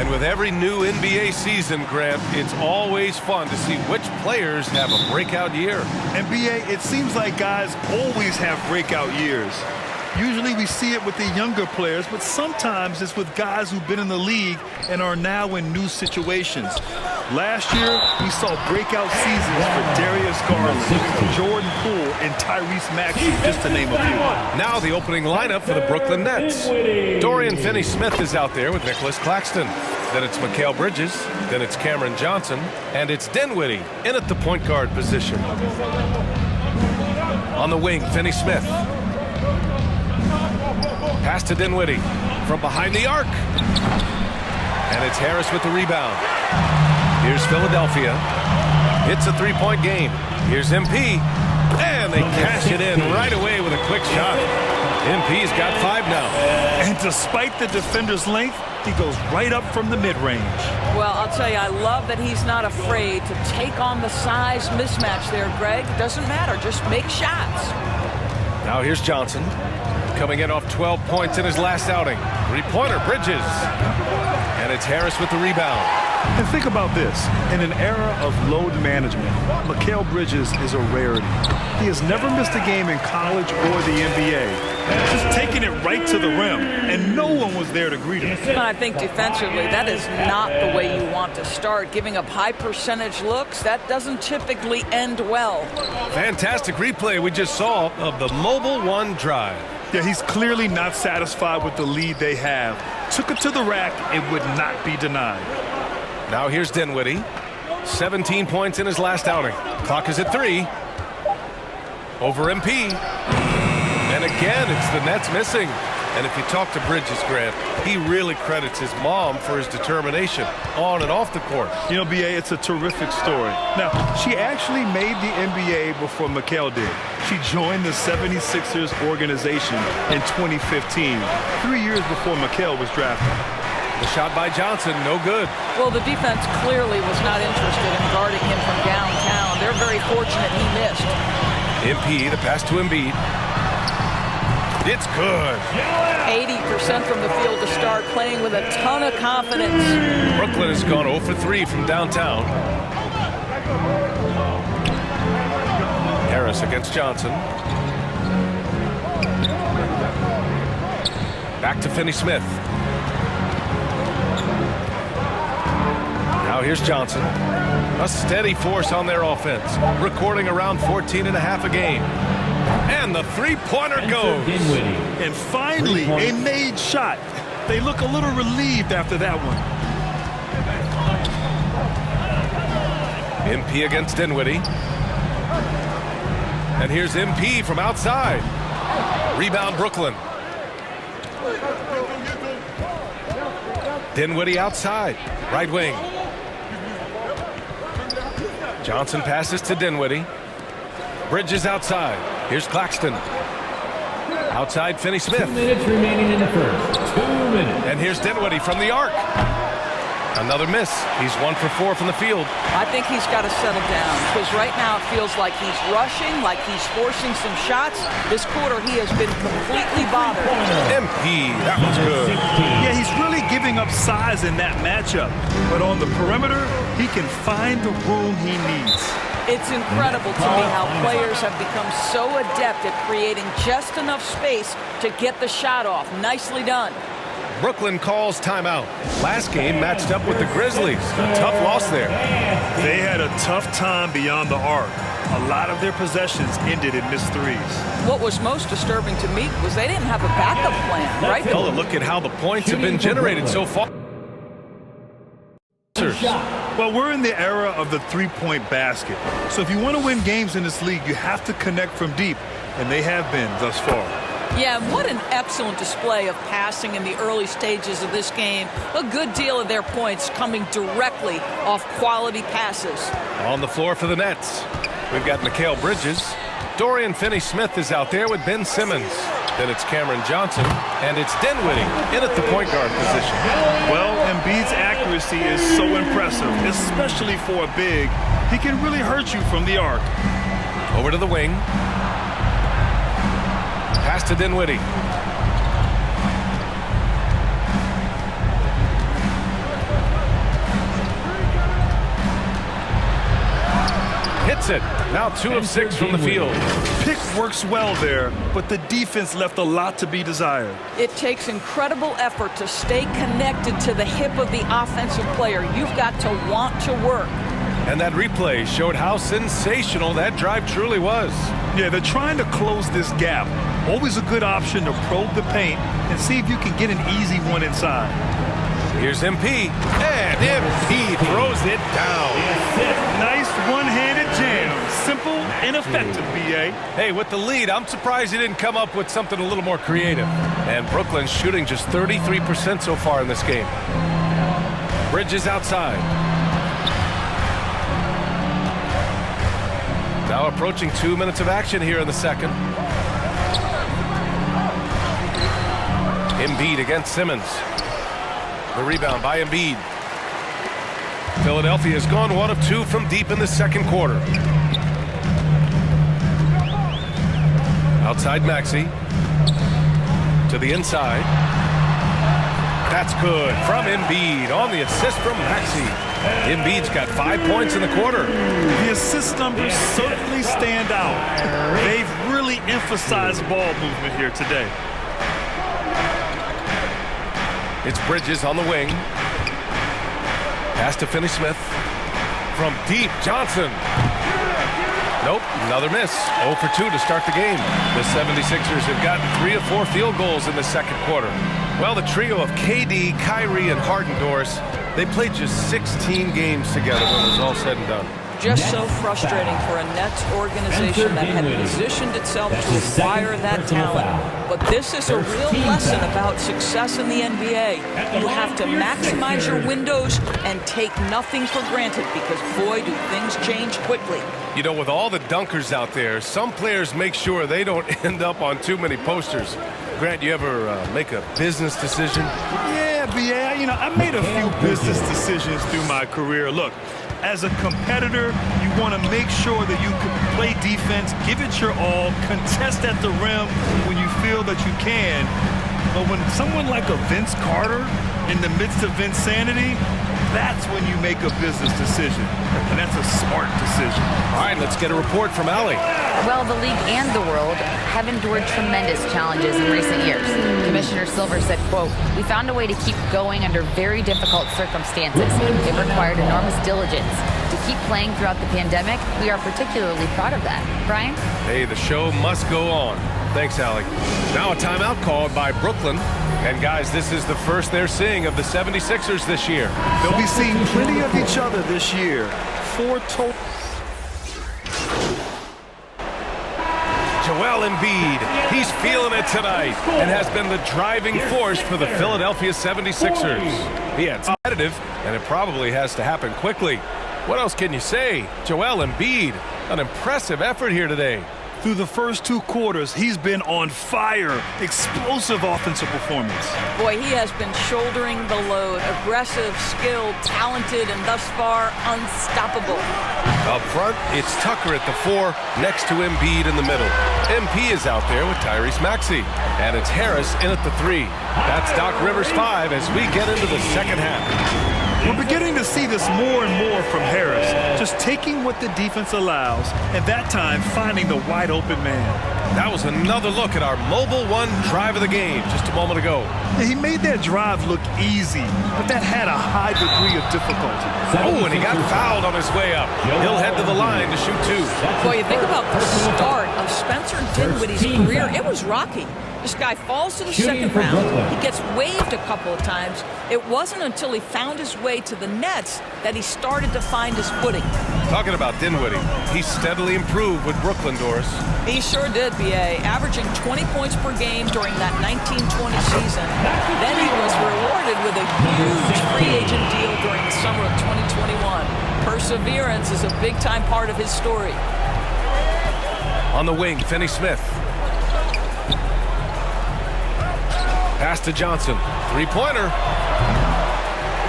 And with every new NBA season, Grant, it's always fun to see which players have a breakout year. NBA, it seems like guys always have breakout years. Usually we see it with the younger players, but sometimes it's with guys who've been in the league and are now in new situations. Last year, we saw breakout seasons for Darius Garland, Jordan Poole, and Tyrese Maxey, just to name a few. Now the opening lineup for the Brooklyn Nets. Dorian Finney-Smith is out there with Nicholas Claxton. Then it's Mikal Bridges. Then it's Cameron Johnson. And it's Dinwiddie in at the point guard position. On the wing, Finney-Smith. Pass to Dinwiddie from behind the arc. And it's Harris with the rebound. Here's Philadelphia. It's a three-point game. Here's MP. And they cash it in right away with a quick shot. MP's got 5 now. And despite the defender's length, he goes right up from the mid-range. Well, I'll tell you, I love that he's not afraid to take on the size mismatch there, Greg. Doesn't matter. Just make shots. Now here's Johnson. Coming in off 12 points in his last outing. Three-pointer, Bridges. And it's Harris with the rebound. And think about this. In an era of load management, Mikal Bridges is a rarity. He has never missed a game in college or the NBA. Just taking it right to the rim, and no one was there to greet him. And I think defensively, that is not the way you want to start. Giving up high percentage looks, that doesn't typically end well. Fantastic replay we just saw of the Mobile One drive. Yeah, he's clearly not satisfied with the lead they have. Took it to the rack, it would not be denied. Now here's Dinwiddie. 17 points in his last outing. Clock is at 3. Over MP. And again, it's the Nets missing. And if you talk to Bridges, Grant, he really credits his mom for his determination on and off the court. You know, BA, it's a terrific story. Now, she actually made the NBA before Mikal did. She joined the 76ers organization in 2015, 3 years before Mikal was drafted. The shot by Johnson, no good. Well, the defense clearly was not interested in guarding him from downtown. They're very fortunate he missed. MP, the pass to Embiid. It's good. 80% from the field to start, playing with a ton of confidence. Brooklyn has gone 0 for 3 from downtown. Harris against Johnson. Back to Finney-Smith. Now here's Johnson. A steady force on their offense, recording around 14.5 a game. And the three-pointer goes. And finally, a made shot. They look a little relieved after that one. MP against Dinwiddie. And here's MP from outside. Rebound, Brooklyn. Dinwiddie outside, right wing. Johnson passes to Dinwiddie. Bridges outside. Here's Claxton. Outside, Finney-Smith. 2 minutes remaining in the first. 2 minutes. And here's Dinwiddie from the arc. Another miss. He's 1 for 4 from the field. I think he's got to settle down because right now it feels like he's rushing, like he's forcing some shots. This quarter he has been completely bothered. MP, that was good. Yeah, he's really giving up size in that matchup. But on the perimeter, he can find the room he needs. It's incredible to me how players have become so adept at creating just enough space to get the shot off. Nicely done. Brooklyn calls timeout. Last game matched up with the Grizzlies. A tough loss there. They had a tough time beyond the arc. A lot of their possessions ended in missed threes. What was most disturbing to me was they didn't have a backup plan, right? Well, look at how the points have been generated so far. Well, we're in the era of the three-point basket. So if you want to win games in this league, you have to connect from deep, and they have been thus far. Yeah, what an excellent display of passing in the early stages of this game. A good deal of their points coming directly off quality passes. On the floor for the Nets, we've got Mikal Bridges. Dorian Finney-Smith is out there with Ben Simmons. Then it's Cameron Johnson, and it's Dinwiddie in at the point guard position. Well, Embiid's accuracy is so impressive, especially for a big. He can really hurt you from the arc. Over to the wing. Pass to Dinwiddie. hits it. Now 2 of 6 from the field. Pick works well there, but the defense left a lot to be desired. It takes incredible effort to stay connected to the hip of the offensive player. You've got to want to work. And that replay showed how sensational that drive truly was. Yeah, they're trying to close this gap. Always a good option to probe the paint and see if you can get an easy one inside. Here's MP, and MP throws it down. Nice one-handed jam. Simple and effective, B.A. Hey, with the lead, I'm surprised he didn't come up with something a little more creative. And Brooklyn's shooting just 33% so far in this game. Bridges outside. Now approaching 2 minutes of action here in the second. Embiid against Simmons. The rebound by Embiid. Philadelphia has gone 1 of 2 from deep in the second quarter. Outside Maxey. To the inside. That's good from Embiid on the assist from Maxey. Embiid's got 5 points in the quarter. The assist numbers certainly stand out. They've really emphasized ball movement here today. It's Bridges on the wing. Pass to Finney-Smith. From deep, Johnson. Nope, another miss. 0 for 2 to start the game. The 76ers have gotten 3 of 4 field goals in the second quarter. Well, the trio of KD, Kyrie, and Harden, Doris, they played just 16 games together when it was all said and done. Just so frustrating for a Nets organization that had positioned itself to acquire that talent. But this is a real lesson about success in the NBA. You have to maximize your windows and take nothing for granted because, boy, do things change quickly. You know, with all the dunkers out there, some players make sure they don't end up on too many posters. Grant, you ever make a business decision? Yeah, B.A., you know, I made a few business decisions through my career. Look, as a competitor, you want to make sure that you can play defense, give it your all, contest at the rim when you feel that you can. But when someone like a Vince Carter in the midst of Vinsanity, that's when you make a business decision. And that's a smart decision. All right, let's get a report from Allie. Well, the league and the world have endured tremendous challenges in recent years. Commissioner Silver said, quote, "We found a way to keep going under very difficult circumstances. It required enormous diligence. To keep playing throughout the pandemic, we are particularly proud of that." Brian? Hey, the show must go on. Thanks, Allie. Now a timeout called by Brooklyn. And guys, this is the first they're seeing of the 76ers this year. They'll be seeing plenty of each other this year. 4 total. Joel Embiid, he's feeling it tonight and has been the driving force for the Philadelphia 76ers. He had competitive, and it probably has to happen quickly. What else can you say? Joel Embiid, an impressive effort here today. Through the first 2 quarters, he's been on fire. Explosive offensive performance. Boy, he has been shouldering the load. Aggressive, skilled, talented, and thus far, unstoppable. Up front, it's Tucker at the 4, next to Embiid in the middle. MP is out there with Tyrese Maxey. And it's Harris in at the 3. That's Doc Rivers' 5 as we get into the second half. We're beginning to see this more and more from Harris, just taking what the defense allows, and that time finding the wide open man. That was another look at our mobile one drive of the game just a moment ago. Yeah, he made that drive look easy, but that had a high degree of difficulty. Oh, and he got fouled on his way up. He'll head to the line to shoot 2. Boy, you think about the start of Spencer Dinwiddie's career. It was rocky. This guy falls to the second round. He gets waived a couple of times. It wasn't until he found his way to the Nets that he started to find his footing. Talking about Dinwiddie, he steadily improved with Brooklyn, Doris. He sure did, B.A., averaging 20 points per game during that 1920 season. Then he was rewarded with a huge free agent deal during the summer of 2021. Perseverance is a big-time part of his story. On the wing, Finney-Smith. Pass to Johnson. 3-pointer.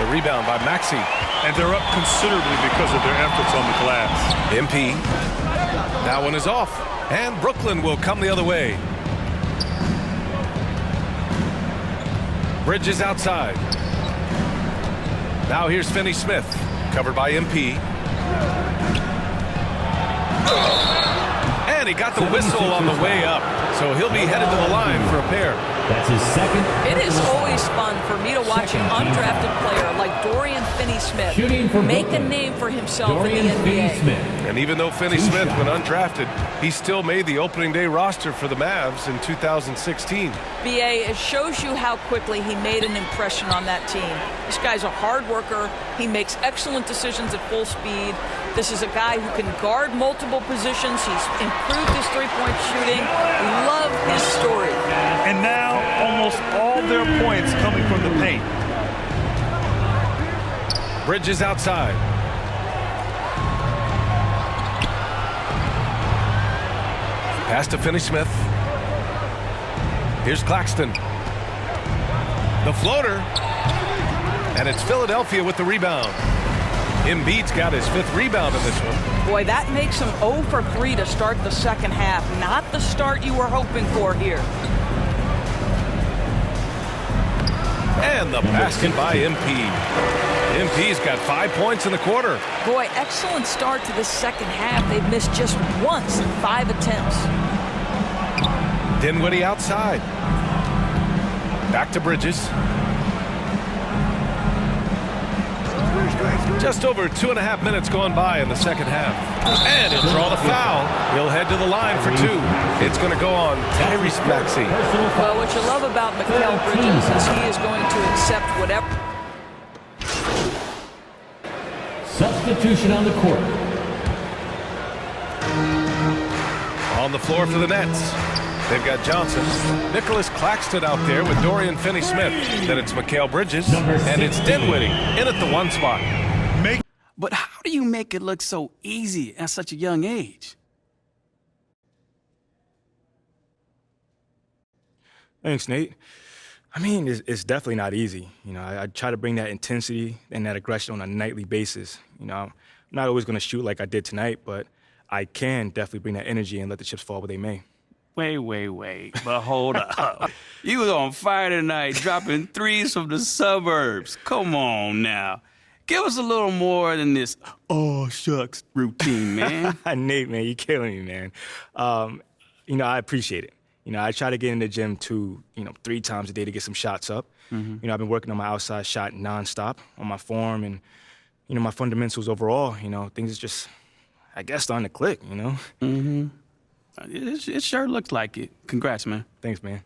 The rebound by Maxey. And they're up considerably because of their efforts on the glass. MP. That one is off. And Brooklyn will come the other way. Bridges outside. Now here's Finney-Smith. Covered by MP. And he got the whistle on the way up, so he'll be headed to the line for a pair. That's his second. It is always fun for me to watch an undrafted player like Dorian Finney-Smith make a name for himself in the NBA. And even though Finney-Smith went undrafted, he still made the opening day roster for the Mavs in 2016. BA, it shows you how quickly he made an impression on that team. This guy's a hard worker. He makes excellent decisions at full speed. This is a guy who can guard multiple positions. He's improved his three-point shooting. We love his story. And now, almost all their points coming from the paint. Bridges outside. Pass to Finney-Smith. Here's Claxton. The floater. And it's Philadelphia with the rebound. Embiid's got his 5th rebound in this one. Boy, that makes him 0 for 3 to start the second half. Not the start you were hoping for here. And the basket by MP. MP's got 5 points in the quarter. Boy, excellent start to the second half. They've missed just once in 5 attempts. Dinwiddie outside. Back to Bridges. Just over 2.5 minutes gone by in the second half. And he'll draw the foul. He'll head to the line for 2. It's going to go on Tyrese Maxey. Well, what you love about Mikal Bridges is he is going to accept whatever. Substitution on the court. On the floor for the Nets. They've got Johnson, Nicholas Claxton out there with Dorian Finney-Smith. Then it's Mikal Bridges, and it's Dinwiddie in at the 1 spot. But how do you make it look so easy at such a young age? Thanks, Nate. I mean, it's definitely not easy. You know, I try to bring that intensity and that aggression on a nightly basis. You know, I'm not always going to shoot like I did tonight, but I can definitely bring that energy and let the chips fall where they may. Wait. But hold up. You was on fire tonight, dropping threes from the suburbs. Come on now. Give us a little more than this, oh, shucks, routine, man. Nate, man, you're killing me, man. You know, I appreciate it. You know, I try to get in the gym 3 times a day to get some shots up. You know, I've been working on my outside shot nonstop, on my form and, you know, my fundamentals overall. You know, things is just, I guess, starting to click, you know? It sure looks like it. Congrats, man. Thanks, man.